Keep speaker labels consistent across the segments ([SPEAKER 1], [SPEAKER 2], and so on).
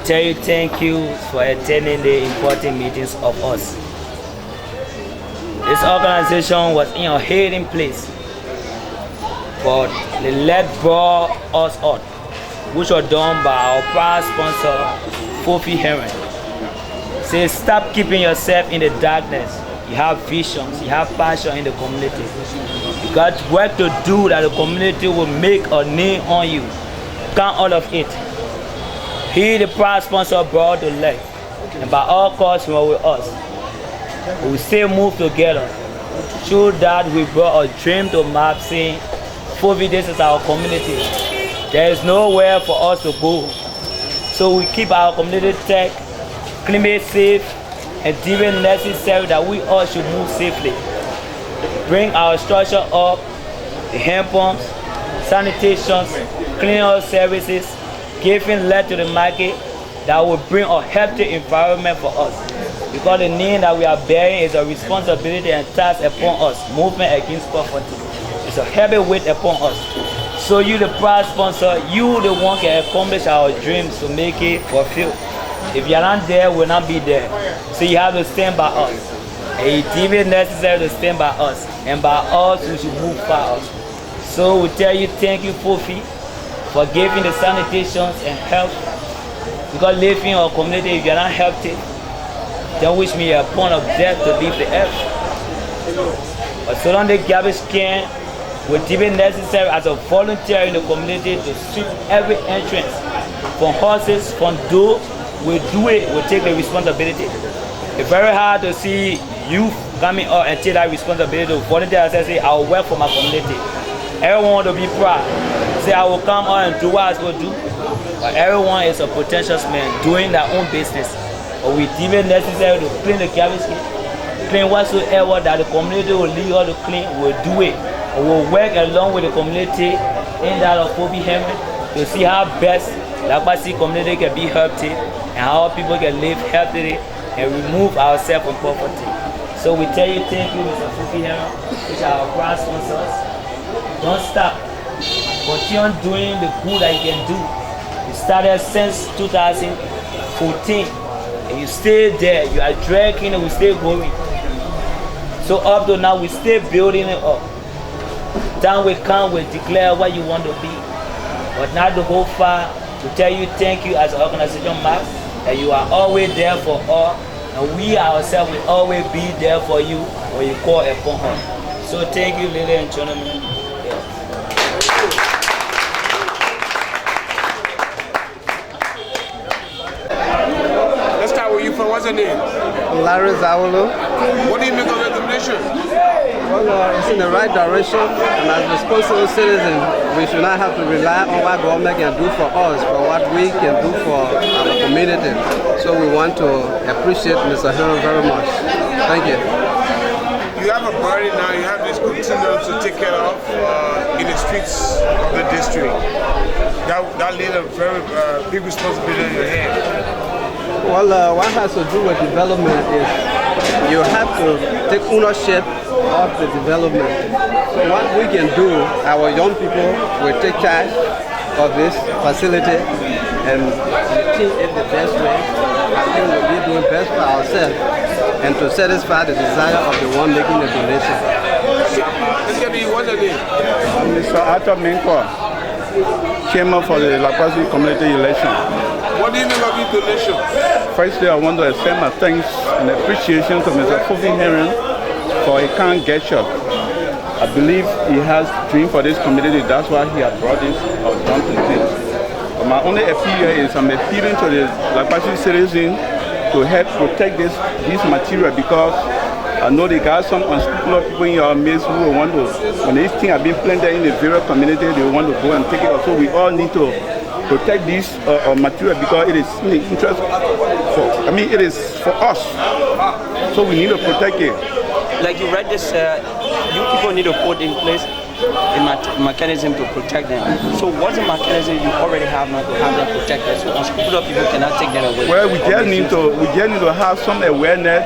[SPEAKER 1] Tell you thank you for attending the important meetings of us. This organization was in a hiding place, but the let brought us out, which was done by our proud sponsor, Fubbi. Say, stop keeping yourself in the darkness. You have visions, you have passion in the community. You got work to do that the community will make a name on you. Count all of it. He, the proud sponsor, brought the leg, and by all costs, he was with us. We still move together. Through that, we brought a dream to map, saying, Fubbi, this is our community. There is nowhere for us to go. So we keep our community tech, climate safe, and even necessary that we all should move safely. Bring our structure up, the hand pumps, sanitations, cleaning services, giving lead to the market that will bring a healthy environment for us. Because the name that we are bearing is a responsibility and task upon us, movement against poverty. It's a heavy weight upon us. So you, the proud sponsor, you the one can accomplish our dreams to make it fulfilled. If you're not there, we'll not be there. So you have to stand by us. And it's even necessary to stand by us. And by us, we should move forward. So we tell you thank you, Fubbi, for giving the sanitations and health. Because living in our community, if you're not healthy, then wish me a point of death to leave the earth. But so long the garbage can, we're even necessary as a volunteer in the community to sweep every entrance. From horses, from door, we do it, we take the responsibility. It's very hard to see youth coming up and take that responsibility to volunteer and say, I will work for my community. Everyone want to be proud. Say, I will come out and do what I supposed to do. But everyone is a potential man doing their own business. But we even necessary to clean the garbage can, clean whatsoever that the community will leave us to clean, we'll do it. And we'll work along with the community in that of Fubbi to see how best the Agbasi community can be healthy and how people can live healthily and remove ourselves from poverty. So we tell you thank you, Mr. Fubbi, which are our proud sponsors. Don't stop. Continue doing the good that you can do. You started since 2014 and you stay there. You are dragging and we stay going. So up to now we stay building it up. Then we come, we declare what you want to be. But not to go far, to tell you thank you as an organization, Max, that you are always there for all. And we ourselves will always be there for you when you call upon us. So thank you, ladies and gentlemen.
[SPEAKER 2] Let's start with you. What's your name?
[SPEAKER 3] Larry Zawolo.
[SPEAKER 2] What do you make of the donation?
[SPEAKER 3] Well, it's in the right direction, and as responsible citizens, we should not have to rely on what government can do for us, but what we can do for our community. So we want to appreciate Mr. Hero very much. Thank you.
[SPEAKER 2] You have a burden now, you have this continuum to take care of in the streets of the district. That laid a very big responsibility on your hand.
[SPEAKER 3] Well, what has to do with development is you have to take ownership of the development. So what we can do, our young people will take charge of this facility and teach it the best way. I think we'll be doing best for ourselves and to satisfy the desire of the one making the donation.
[SPEAKER 2] What's your name?
[SPEAKER 4] Mr. Arthur Minko, Chairman for the Lakwasi community election.
[SPEAKER 2] What do you think of this donation?
[SPEAKER 4] Firstly, I want to extend my thanks and appreciation to Mr. Fubbi for a kind gesture. I believe he has dream for this community. That's why he has brought this done to things. But my only appeal here is I'm appealing to the Lakwasi citizens to help protect this material, because I know they got some unscrupulous people in your midst who will want to, when these things have been planted in the various community, they want to go and take it. So we all need to protect this material, because it is in the interest it is for us. So we need to protect it.
[SPEAKER 5] Like you read this, you people need to put in place a mechanism to protect them. So what's the mechanism you already have now to have them protected? So unscrupulous people cannot take them away.
[SPEAKER 4] Well, we just need to have some awareness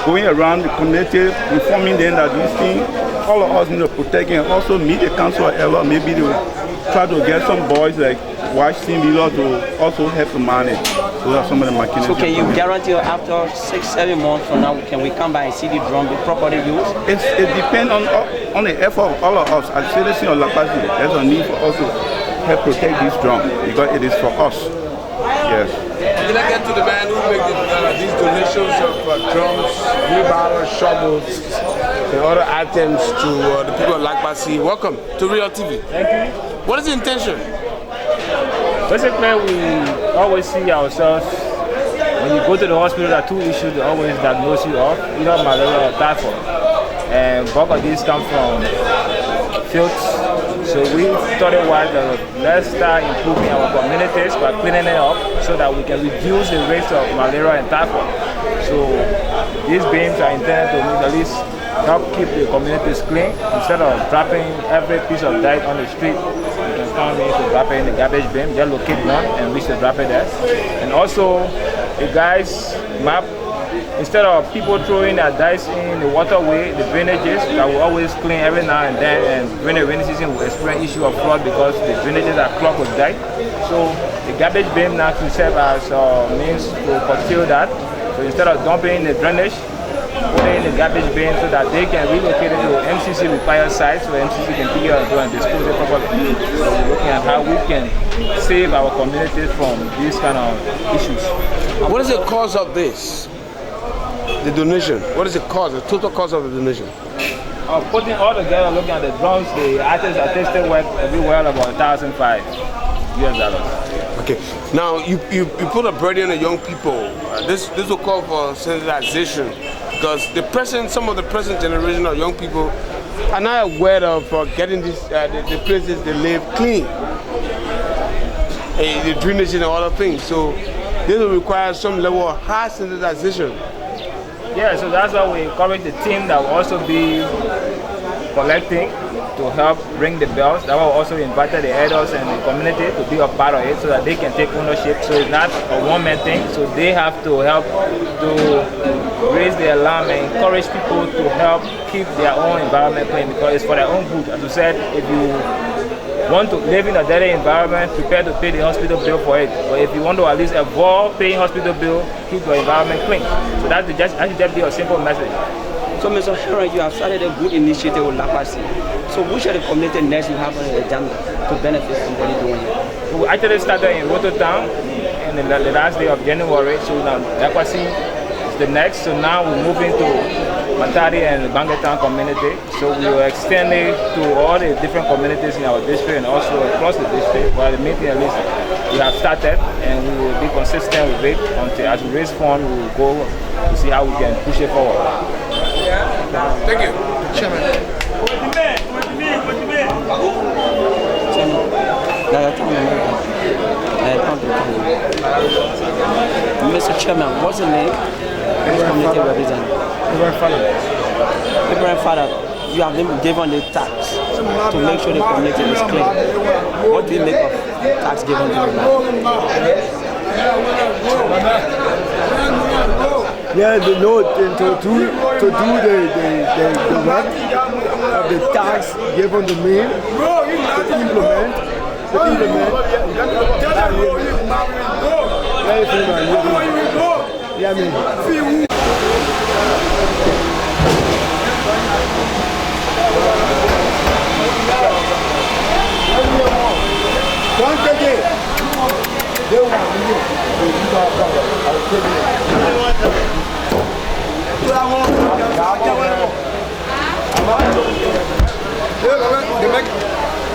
[SPEAKER 4] going around the community, informing them that these things, all of us need to protect it, and also meet the council elder, maybe to try to get some boys like Washington Miller to also help to manage. So that's some of the mechanisms.
[SPEAKER 5] So can you guarantee after 6-7 months from now, can we come by and see the drum be properly used?
[SPEAKER 4] It depends on the effort of all of us as citizens of Lakwasi. There's a need for us to help protect this drum, because it is for us. Yes.
[SPEAKER 2] Can I get to the man who made these donations of drums, wheelbarrows, shovels, and other items to the people of Lakwasi? Welcome to Real TV.
[SPEAKER 6] Thank you.
[SPEAKER 2] What is the intention?
[SPEAKER 6] Basically, we always see ourselves, when you go to the hospital, there are two issues they always diagnose you of, either malaria or typhoid. And both of these come from filth. So we thought it was let's start improving our communities by cleaning it up so that we can reduce the rates of malaria and typhoid. So these beams are intended to at least help keep the communities clean. Instead of dropping every piece of dirt on the street, you can come in to drop it in the garbage bin, just locate one and reach to drop it there. And also the guys map, instead of people throwing their dice in the waterway, the drainages, that will always clean every now and then, and during the rainy season we experience issue of flood because the drainages are clogged with dirt. So the garbage bin now can serve as means to curtail that. So instead of dumping in the drainage, put it in the garbage bin so that they can relocate it to MCC required sites, so MCC can pick it up and go and dispose it properly. So we're looking at how we can save our communities from these kind of issues.
[SPEAKER 2] What is the cause of this? The donation. What is the cost? The total cost of the donation?
[SPEAKER 6] Putting all together, looking at the drums, the artistic work will be well about $1,500 US.
[SPEAKER 2] Okay. Now you put a burden on the young people. This will call for sensitization, because some of the present generation of young people are not aware of getting the places they live clean, the drainage and all the things. So this will require some level of high sensitization.
[SPEAKER 6] Yeah, so that's why we encourage the team that will also be collecting to help ring the bells. That's why we also invited the elders and the community to be a part of it so that they can take ownership. So it's not a one-man thing, so they have to help to raise the alarm and encourage people to help keep their own environment clean, because it's for their own good. As you said, if you want to live in a dirty environment, prepare to pay the hospital bill for it. But if you want to at least avoid paying hospital bill, keep your environment clean. So that should just be a simple message.
[SPEAKER 5] So Mr. Heron, you have started a good initiative with Lakwasi. So which are the community next you have on the agenda to benefit from what you're doing here?
[SPEAKER 6] We actually started in Rototown in the last day of January. So now Lakwasi is the next. So now we're moving to Matari and the Bangatown community. So we will extend it to all the different communities in our district and also across the district. While the meeting at least we have started, and we will be consistent with it until as we raise funds, we will go to see how we can push it forward.
[SPEAKER 2] Thank you.
[SPEAKER 7] Chairman.
[SPEAKER 5] Mr. Chairman, what's the name? Which community represent? Abraham Father, you have been given the tax to make sure the community is clean. What do you make of tax given to the man?
[SPEAKER 7] Yeah, they know to do the work of the tax given to me, to implement. Yeah, man.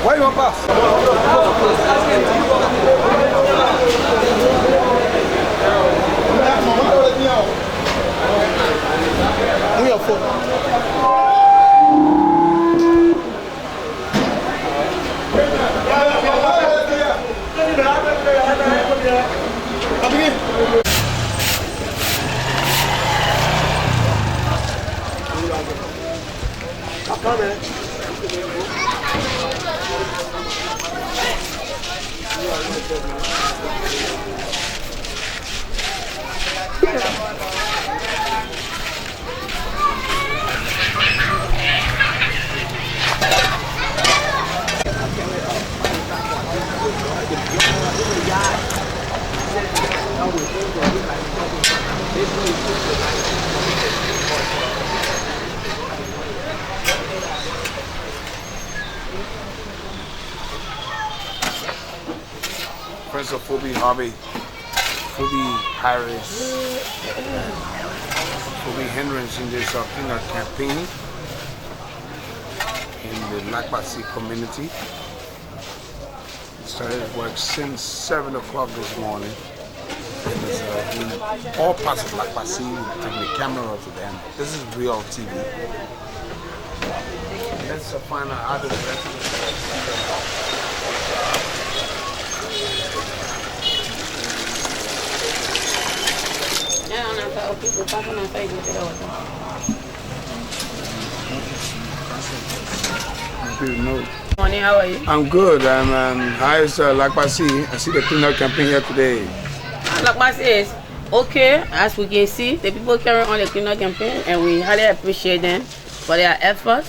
[SPEAKER 7] Why you want pass? We are full.
[SPEAKER 2] Prince of Fubbi Harvey, Fubbi Harris, Fubbi Henrys in this cleanup campaign in the Lakbasi community. It started work since 7 o'clock this morning. And it's in all parts of Lakbasi, we're taking the camera to them. This is real TV. Let's find out how the rest of
[SPEAKER 8] Morning, how are you?
[SPEAKER 2] I'm good. How is Lakbasi? I see the cleanup campaign here today.
[SPEAKER 8] Lakbasi is okay, as we can see. The people carry on the cleanup campaign, and we highly appreciate them for their effort,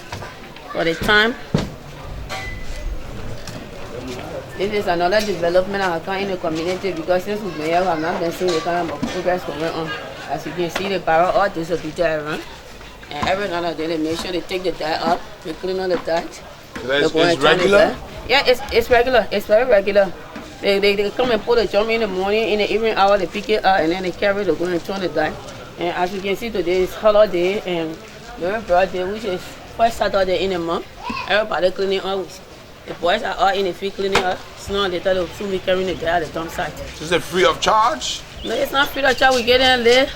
[SPEAKER 8] for the time. This is another development I come in the community because since we've been here, we have not been seeing the kind of progress going on. As you can see, the barrel all distributed around. And every other day they make sure they take the dirt up, they clean on the dirt.
[SPEAKER 2] It's regular?
[SPEAKER 8] Yeah, it's regular. It's very regular. They come and put the drum in the morning, in the evening hour they pick it up and then they carry the go and turn the dirt. And as you can see today is holiday and very broad day, which is first Saturday in the month. Everybody cleaning up. The boys are all in the field cleaning up. Sooner or later they'll soon be carrying the dirt at the dump site.
[SPEAKER 2] Is it free of charge?
[SPEAKER 8] No, it's not free of charge. We get in there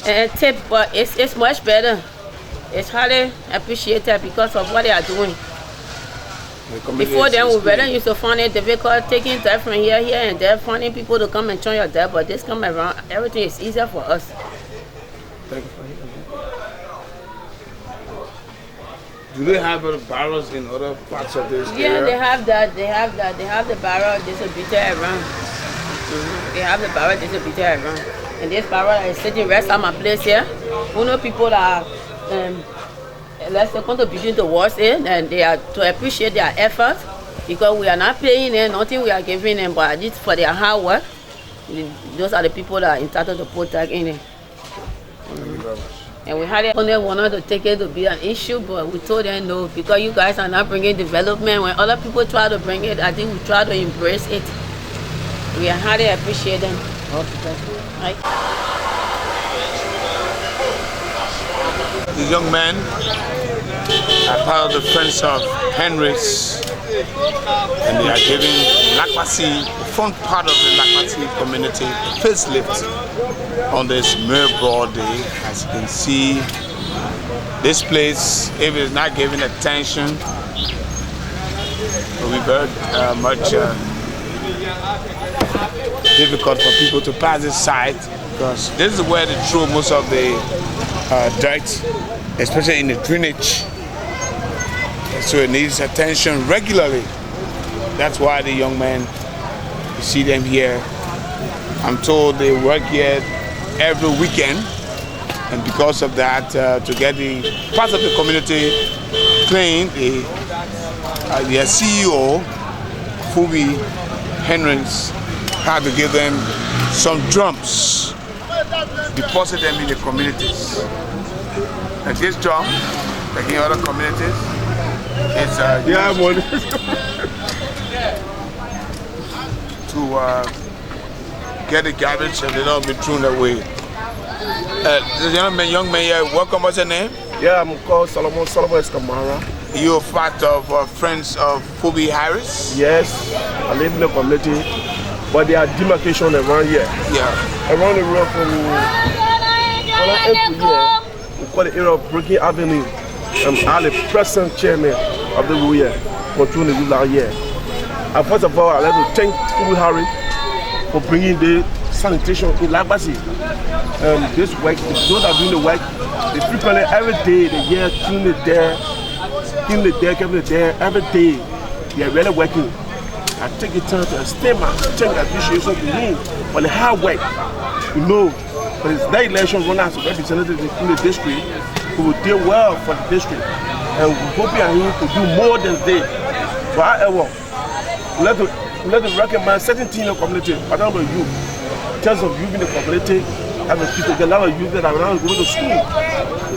[SPEAKER 8] and tip, but it's much better. It's highly appreciated because of what they are doing. Before then, we better used to find it difficult taking dirt from here and there, finding people to come and turn your dirt, but this come around, everything is easier for us.
[SPEAKER 2] Thank you. Do they have barrels in other parts of this area?
[SPEAKER 8] Yeah, they have that. They have the barrel distributed around. They have the barrel distributed around. And this barrel is sitting right at my place here. We know people that let's say contributing towards it, and they are to appreciate their effort because we are not paying them, nothing we are giving them, but it's for their hard work. Those are the people that are entitled to protect in it.
[SPEAKER 2] Thank you very much.
[SPEAKER 8] And we had only wanted to take it to be an issue, but we told them no, because you guys are not bringing development. When other people try to bring it, I think we try to embrace it. We highly appreciate them. Right.
[SPEAKER 2] The young men are part of the Friends of Henrys, and they are giving Lakbasi, the front part of the Lakbasi community, a facelift on this mere broad day. As you can see, this place, if it's not given attention, will be very much difficult for people to pass this site because this is where they throw most of the dirt, especially in the drainage. So it needs attention regularly. That's why the young men, you see them here. I'm told they work here every weekend, and because of that, to get the parts of the community clean, their CEO, Fubbi Henrys, had to give them some drums, deposit them in the communities. And this drum, like in other communities, it's to get the garbage and they don't be thrown away. The young man here, welcome. What's your name?
[SPEAKER 9] Yeah, I'm called Solomon Escamara.
[SPEAKER 2] You're part of Friends of Fubbi Harris?
[SPEAKER 9] Yes, I live in the community, but there are demarcation around here.
[SPEAKER 2] Yeah.
[SPEAKER 9] Around the road from every year, we call the area of Breaking Avenue. I'm the present chairman of the road here, controlling the road out here. And first of all, I'd like to thank Fubbi Harris for bringing the sanitation in Lagbasi. This work, those that are doing the work, they frequently every day, they hear clean it there, every day. They are really working. I take the time to extend my appreciation to him for the hard work. You know, for his next election run as a representative in the district, who will deal well for the district. And we hope him to do more than they. So however, we have to recommend certain things in the community, but not about you. In terms of youth in the community, having people, a lot of youth that are not going to school.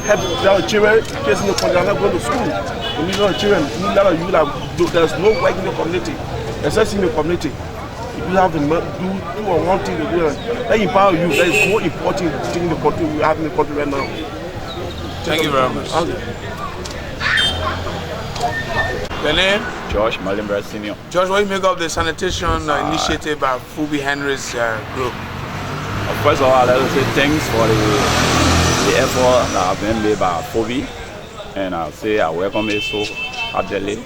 [SPEAKER 9] Help our children, kids in the community are not going to school. We need a lot of children, we need a lot of youth that there's no work in the community, especially in the community. If you have to do one thing to do, that empower you. That is more important thing in the country we have in the country right now.
[SPEAKER 2] Thank you very much. Your name?
[SPEAKER 4] George Malimbra Senior.
[SPEAKER 2] George, what do you make of the sanitation initiative by Fubbi Henrys group?
[SPEAKER 4] First of all, I'd like to say thanks for the effort that have been made by Fubbi, and I'll say I welcome it so heartily,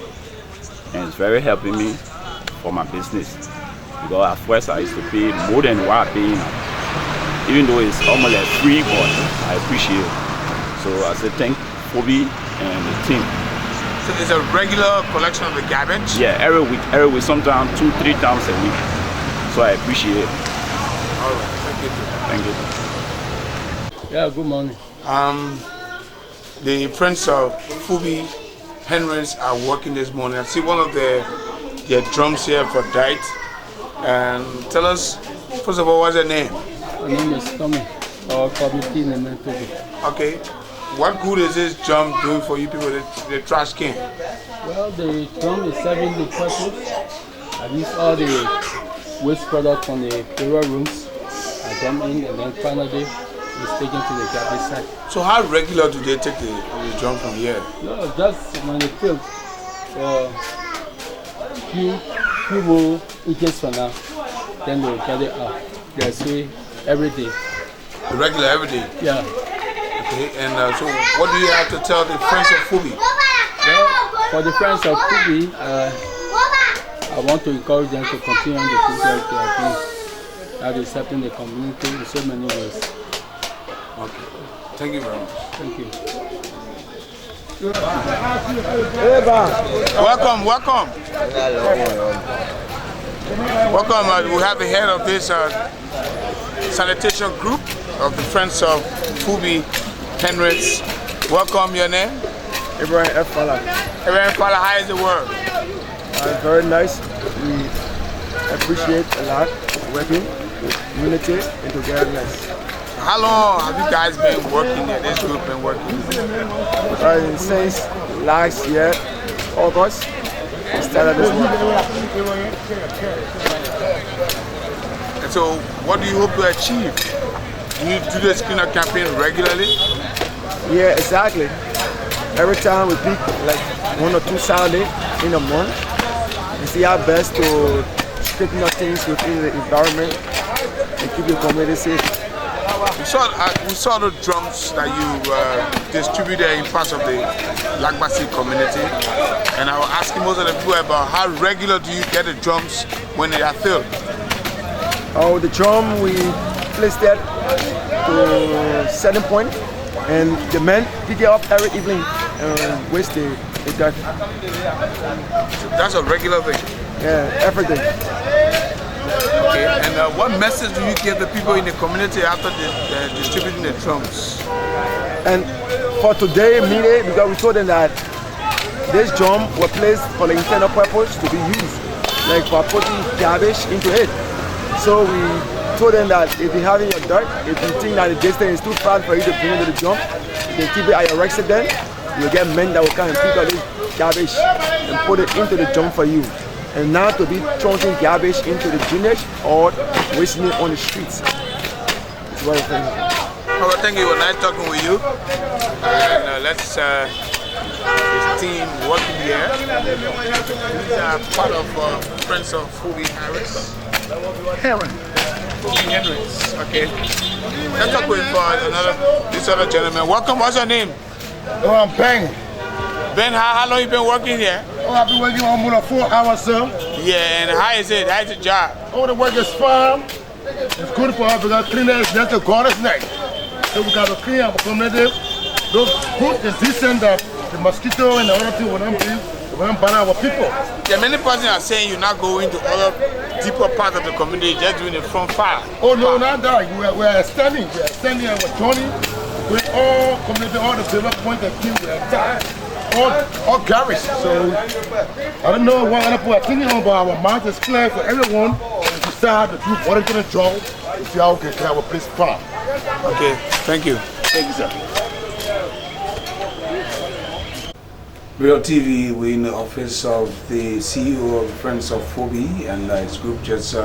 [SPEAKER 4] and it's very helping me for my business. Because at first I used to pay more than what I pay now. Even though it's almost like free, but I appreciate it. So I say thank Fubbi and the team.
[SPEAKER 2] So it's a regular collection of the garbage?
[SPEAKER 4] Yeah, every week, sometimes 2-3 times a week. So I appreciate it.
[SPEAKER 2] All right, thank you.
[SPEAKER 4] Thank you.
[SPEAKER 10] Yeah, good morning.
[SPEAKER 2] The Friends of Fubbi Henrys are working this morning. I see one of their drums here for diet. And tell us, first of all, what's your name?
[SPEAKER 10] My name is Cummings, our committee name is Fubbi.
[SPEAKER 2] Okay. What good is this drum doing for you people, the trash can?
[SPEAKER 10] Well, the drum is serving the purpose. I use all the waste products from the burial rooms. I dump in and then finally it's taken to the garbage site.
[SPEAKER 2] So how regular do they take the drum from here?
[SPEAKER 10] No, just when they fill for few inches for now, then they'll get it out. They say every day.
[SPEAKER 2] Regular every day?
[SPEAKER 10] Yeah.
[SPEAKER 2] Okay, and so what do you have to tell the Friends of Fubbi?
[SPEAKER 10] Well, for the Friends of Fubbi, I want to encourage them to continue on the things that they are doing. That is helping the community in so many ways.
[SPEAKER 2] Okay. Thank you very much.
[SPEAKER 10] Thank you.
[SPEAKER 2] Welcome. Welcome, we have the head of this sanitation group of the Friends of Fubbi Henrys. Welcome, your name?
[SPEAKER 9] Ibrahim F. Fala.
[SPEAKER 2] Ibrahim Fala, how is the work?
[SPEAKER 9] Very nice. We appreciate a lot working with unity and togetherness.
[SPEAKER 2] How long have you guys been working here? This group been working?
[SPEAKER 9] Since last year, August, we started this work.
[SPEAKER 2] And so, what do you hope to achieve? Do you do this cleanup campaign regularly?
[SPEAKER 9] Yeah, exactly. Every time we pick like 1 or 2 Saturdays in a month, we see our best to straighten up things within the environment and keep the community safe.
[SPEAKER 2] We saw the drums that you distributed in parts of the Lagbasi community, and I was asking most of the people about how regular do you get the drums when they are filled?
[SPEAKER 7] The drum, we placed it to setting point, and the men pick it up every evening and waste the dirt.
[SPEAKER 11] That's a regular thing?
[SPEAKER 7] Yeah, every day.
[SPEAKER 11] Okay, and what message do you give the people in the community after distributing the drums?
[SPEAKER 7] And for today, meeting, because we told them that this drum was placed for the internal purpose to be used, like for putting garbage into it. So we told them that if you're having your dirt, if you think that the distance is too far for you to bring into the drum, you can keep it at your resident. You'll get men that will come and pick up this garbage and put it into the drum for you. And not to be throwing garbage into the drainage or wasting it on the streets. It's what I think.
[SPEAKER 11] Well, thank you. It was nice talking with you. And let's this team working here. These are part of Friends of Fubbi Harris. Henrys. Okay. Let's talk with this other gentleman. Welcome. What's your name?
[SPEAKER 12] Oh, I'm Ben.
[SPEAKER 11] Ben, how long you been working here?
[SPEAKER 12] Oh, I've been working almost 4 hours, sir.
[SPEAKER 11] Yeah, and how is it? How's the job?
[SPEAKER 12] Oh, the work is fine. It's good for us because cleaner is just a goddess night. So we got to clean our community. Those good is decent that the mosquito and the other thing when I'm bother our people.
[SPEAKER 11] Yeah, many persons are saying you're not going to other deeper parts of the community, just doing the front fire.
[SPEAKER 12] Oh, no, not that. We are extending. We are extending our journey with all community, all the development that we have all garbage. So I don't know what other people are thinking of, but our mind is clear for everyone to start to do volunteering job to see how we can have a place far.
[SPEAKER 11] Okay, thank you.
[SPEAKER 12] Thank you, sir.
[SPEAKER 2] Real TV, we're in the office of the CEO of Friends of Fubbi, and his group just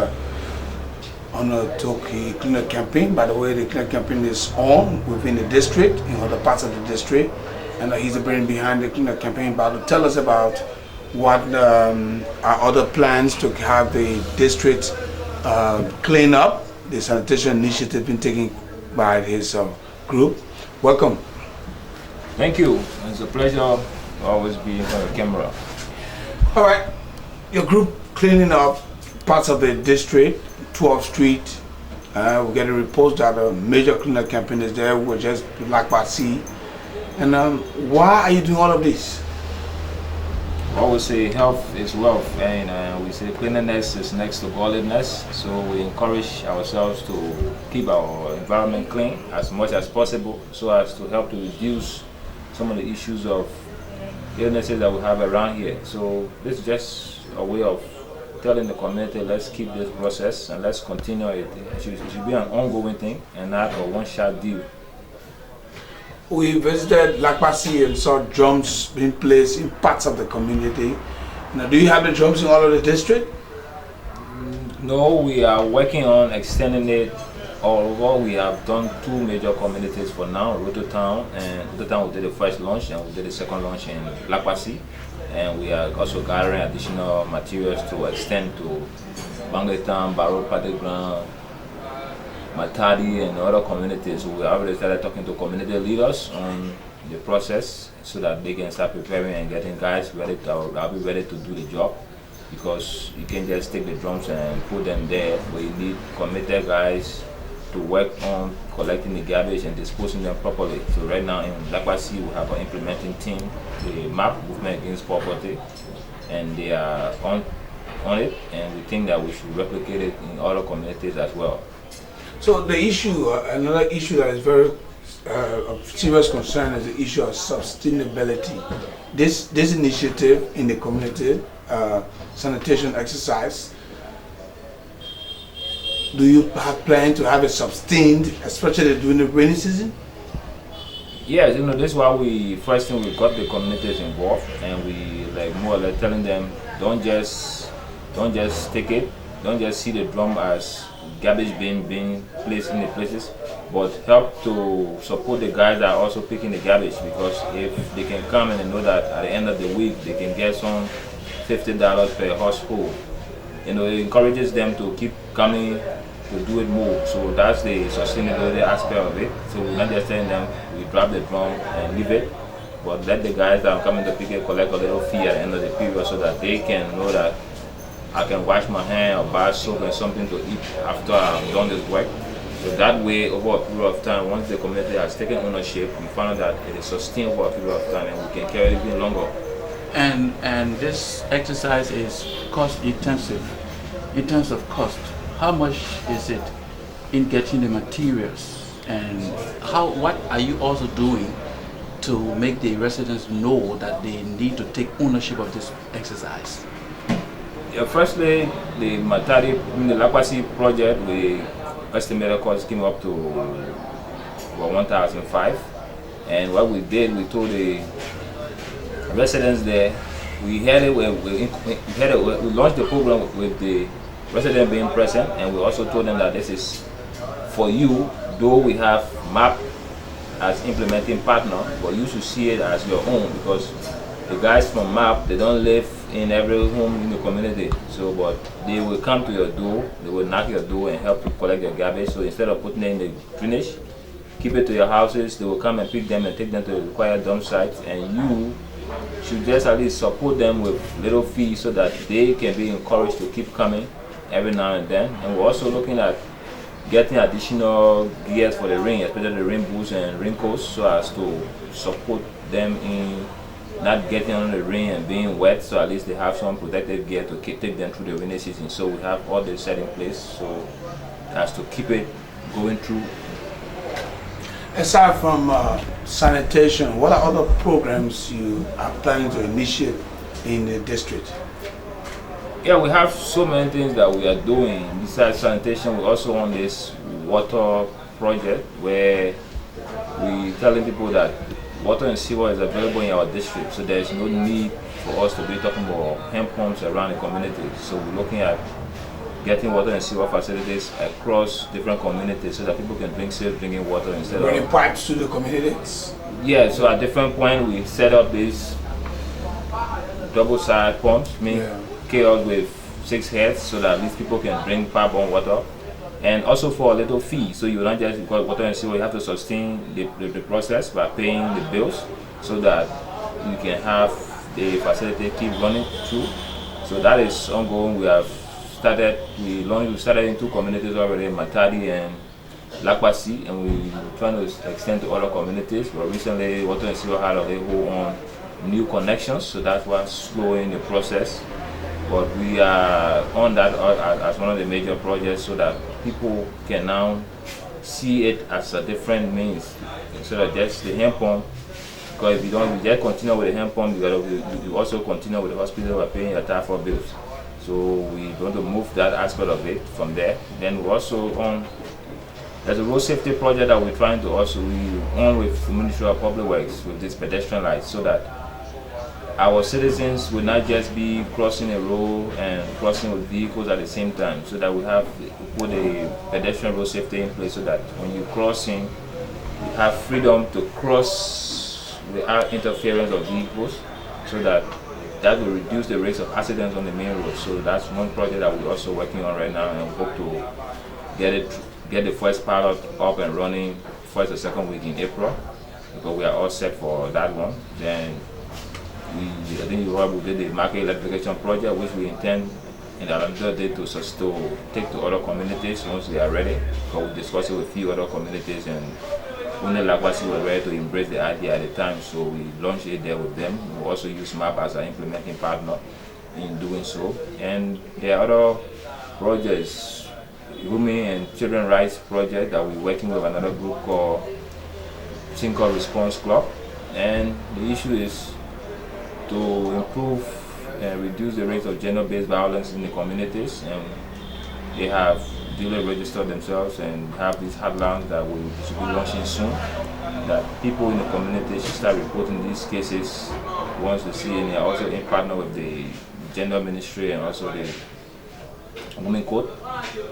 [SPEAKER 2] undertook a cleanup campaign. By the way, the cleanup campaign is on within the district, in other parts of the district, and he's the brain behind the cleanup campaign. But to tell us about what are other plans to have the district clean up, the sanitation initiative been taken by his group. Welcome.
[SPEAKER 6] Thank you. It's a pleasure to always be in front of the camera.
[SPEAKER 2] All right, your group cleaning up parts of the district, 12th Street. We get a report that a major cleanup campaign is there. We're just like by sea. And why are you doing all of this?
[SPEAKER 6] We always say health is wealth, and we say cleanliness is next to godliness. So we encourage ourselves to keep our environment clean as much as possible, so as to help to reduce some of the issues of illnesses that we have around here. So this is just a way of telling the community, let's keep this process and let's continue it. It should be an ongoing thing and not a one-shot deal.
[SPEAKER 2] We visited Lakpasi and saw drums being placed in parts of the community. Now, do you have the drums in all of the district?
[SPEAKER 6] No, we are working on extending it all over. We have done 2 major communities for now, Rototown, and Rototown we did the first launch and we did the second launch in Lakpasi. And we are also gathering additional materials to extend to Bangletown, Barrow, Padeground, Matadi, and other communities. We already started talking to community leaders on the process so that they can start preparing and getting guys ready to be ready to do the job, because you can't just take the drums and put them there, but you need committed guys to work on collecting the garbage and disposing them properly. So right now in Lakpasi we have an implementing team, the MAP, Movement Against Poverty, and they are on it, and we think that we should replicate it in other communities as well.
[SPEAKER 2] So the issue, another issue that is very of serious concern is the issue of sustainability. This initiative in the community, sanitation exercise, do you have plan to have it sustained, especially during the rainy season?
[SPEAKER 6] Yes, this is why we got the communities involved, and we more or less telling them, don't just take it, don't just see the drum as garbage being placed in the places, but help to support the guys that are also picking the garbage, because if they can come and they know that at the end of the week they can get some $50 per household, it encourages them to keep coming to do it more. So that's the sustainability aspect of it. So we're not just telling them we drop the drum and leave it, but let the guys that are coming to pick it collect a little fee at the end of the period, so that they can know that I can wash my hand or buy soap and something to eat after I've done this work. So that way, over a period of time, once the community has taken ownership, we found out that it is sustained over a period of time and we can carry it even longer.
[SPEAKER 13] And this exercise is cost intensive. In terms of cost, how much is it in getting the materials, and what are you also doing to make the residents know that they need to take ownership of this exercise?
[SPEAKER 6] Yeah, firstly, the Matari, the Lakwasi project, we estimated cost came up to about 1,005, and what we did, we told the residents there, we launched the program with the residents being present, and we also told them that this is for you, though we have MAP as implementing partner, but you should see it as your own, because the guys from MAP, they don't live in every home in the community. So, but they will come to your door, they will knock your door and help you collect your garbage. So instead of putting it in the drainage, keep it to your houses, they will come and pick them and take them to the required dump sites, and you should just at least support them with little fees so that they can be encouraged to keep coming every now and then. And we're also looking at getting additional gears for the rain, especially the rain boots and raincoats, so as to support them in not getting on the rain and being wet, so at least they have some protective gear to take them through the rainy season. So we have all this set in place so as to keep it going through.
[SPEAKER 14] Aside from sanitation, what are other programs you are planning to initiate in the district?
[SPEAKER 6] Yeah, we have so many things that we are doing. Besides sanitation, we're also on this water project where we're telling people that water and sewer is available in our district, so there's no need for us to be talking about hand pumps around the community. So we're looking at getting water and sewer facilities across different communities so that people can drink safe drinking water instead
[SPEAKER 14] Bringing
[SPEAKER 6] of
[SPEAKER 14] pipes to the communities.
[SPEAKER 6] Yeah, so at different point we set up these double-side pumps, chaos with 6 heads, so that these people can drink pipe-borne water, and also for a little fee. So you don't just because water and sewer, you have to sustain the process by paying the bills, so that you can have the facility keep running through. So that is ongoing. We have started. We started in 2 communities already, Matadi and Lakwasi, and we're trying to extend to other communities. But recently, water and sewer had a whole on new connections, so that's what's slowing the process. But we are on that as one of the major projects so that people can now see it as a different means instead of just the hand pump. Because if you don't, just continue with the hand pump, you also continue with the hospital by paying your TAFA bills. So we want to move that aspect of it from there. Then we're also on, there's a road safety project that we're trying to also, we on with the Ministry of Public Works with this pedestrian lights, so that our citizens will not just be crossing a road and crossing with vehicles at the same time, so that we put a pedestrian road safety in place so that when you cross in, you have freedom to cross without interference of vehicles, so that will reduce the risk of accidents on the main road. So that's one project that we're also working on right now, and hope to get the first pilot up and running first or second week in April, because we are all set for that one. Then I think we did the market electrification project, which we intend in another day to take to other communities once they are ready. Because we discussed it with a few other communities, and only Lakwasi were ready to embrace the idea at the time, so we launched it there with them. We also use MAP as our implementing partner in doing so. And there are other projects, Women and Children Rights project that we're working with another group called Single Response Club. And the issue is to improve and reduce the rate of gender-based violence in the communities, and they have duly registered themselves and have these hotlines that we should be launching soon, that people in the community should start reporting these cases once they see, and they are also in partner with the gender ministry and also the women code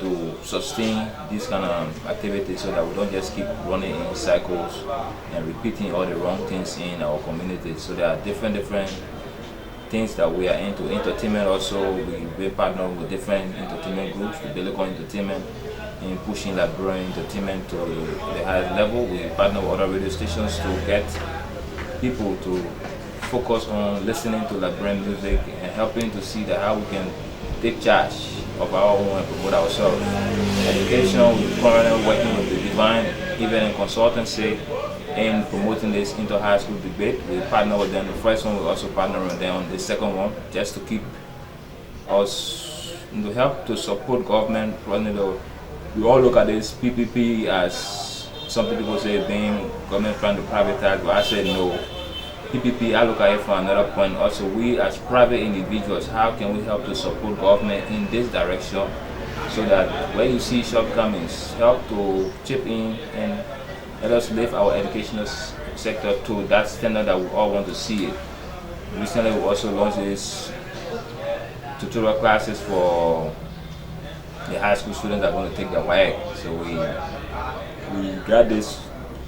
[SPEAKER 6] to sustain this kind of activity, so that we don't just keep running in cycles and repeating all the wrong things in our community. So there are different things that we are into. Entertainment also, we partner with different entertainment groups, the Bellicon Entertainment, in pushing Liberian entertainment to the highest level. We partner with other radio stations to get people to focus on listening to Liberian music and helping to see that how we can take charge of our own and promote ourselves. Education, we're currently working with the Divine Event and Consultancy in promoting this inter-high school debate. We partner with them. The first one, we also partner with them on the second one, just to keep us, to help to support government. We all look at this PPP as something people say being government trying to privatize, but I say no. PPP, I look at it from another point. Also, we as private individuals, how can we help to support government in this direction so that when you see shortcomings, help to chip in and let us lift our educational sector to that standard that we all want to see it. Recently, we also launched this tutorial classes for the high school students that are going to take their WAEC. So we got this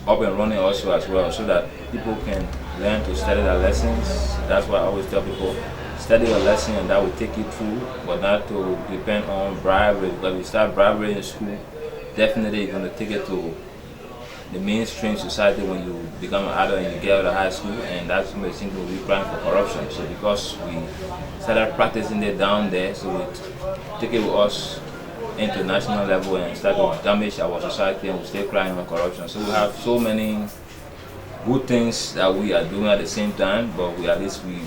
[SPEAKER 6] up and running also as well, so that people can learn to study their lessons. That's why I always tell people, study your lesson and that will take you through, but not to depend on bribery. Because if you start bribery in school, definitely you're going to take it to the mainstream society when you become an adult and you get out of high school, and that's when things will be crying for corruption. So because we started practicing it down there, so we take it with us into national level and start to damage our society, and we stay crying on corruption. So we have so many good things that we are doing at the same time, but we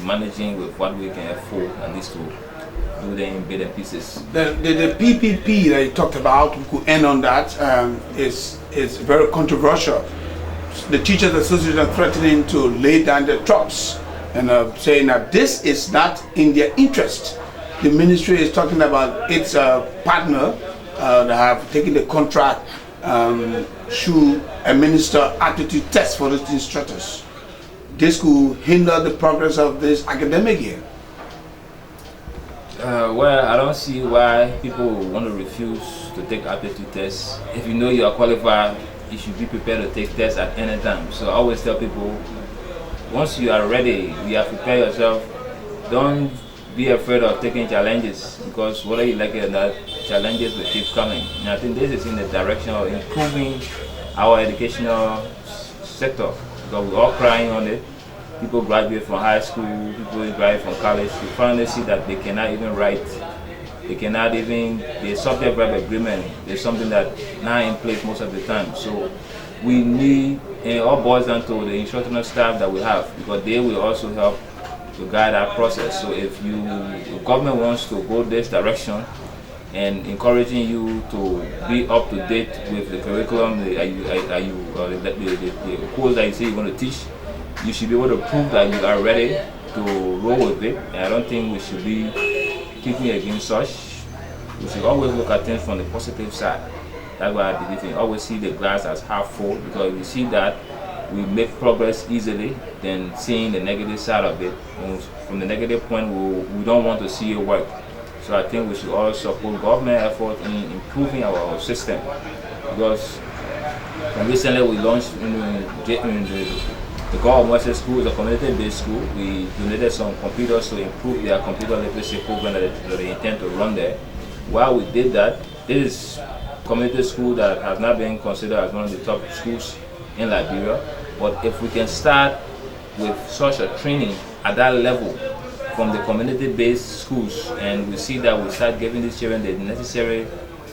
[SPEAKER 6] managing with what we can afford, at least to do them in bits and pieces.
[SPEAKER 14] The PPP that you talked about, we could end on that, is very controversial. The Teachers Association are threatening to lay down their troops and saying that this is not in their interest. The ministry is talking about its partner that have taken the contract should administer aptitude tests for its instructors. This could hinder the progress of this academic year.
[SPEAKER 6] Well, I don't see why people want to refuse to take aptitude tests. If you know you are qualified, you should be prepared to take tests at any time. So I always tell people, once you are ready, you have to prepare yourself. Don't be afraid of taking challenges, because whether you like it or not, challenges will keep coming. And I think this is in the direction of improving our educational sector, because we're all crying on it. People graduate from high school, people graduate from college, you finally see that they cannot even write. They cannot even, the subject verb agreement is something that not in place most of the time. So we need, and it all boils down to the instructional staff that we have, because they will also help to guide our process. So if the government wants to go this direction and encouraging you to be up to date with the curriculum, the course that you say you're going to teach, you should be able to prove that you are ready to roll with it. And I don't think we should be kicking against such. We should always look at things from the positive side. That's why I believe in always see the glass as half full, because we see that we make progress easily than seeing the negative side of it. And from the negative point, we don't want to see it work. So I think we should all support government effort in improving our system. Because recently we launched the government school is a community-based school. We donated some computers to improve their computer literacy program that they intend to run there. While we did that, this is community school that has not been considered as one of the top schools in Liberia. But if we can start with such a training at that level from the community-based schools, and we see that we start giving these children the necessary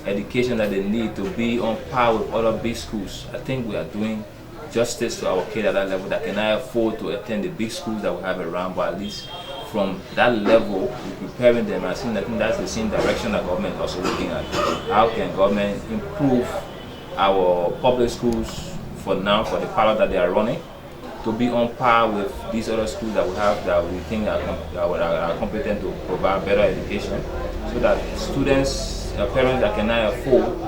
[SPEAKER 6] education that they need to be on par with other big schools, I think we are doing justice to our kids at that level that cannot afford to attend the big schools that we have around, but at least from that level, we're preparing them. I think that's the same direction that government is also looking at. How can government improve our public schools for now, for the pilot that they are running, to be on par with these other schools that we have that we think are competent to provide better education, so that students, parents that cannot afford,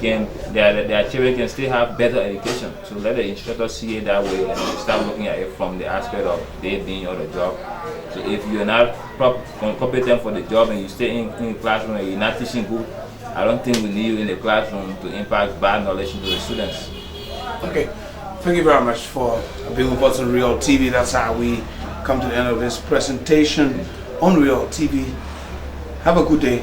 [SPEAKER 6] their children can still have better education. So let the instructors see it that way and start looking at it from the aspect of they being on the job. So if you're not competent for the job and you stay in the classroom and you're not teaching good, I don't think we need you in the classroom to impact bad knowledge into the students.
[SPEAKER 14] Okay, thank you very much for being with us on Real TV. That's how we come to the end of this presentation on Real TV. Have a good day.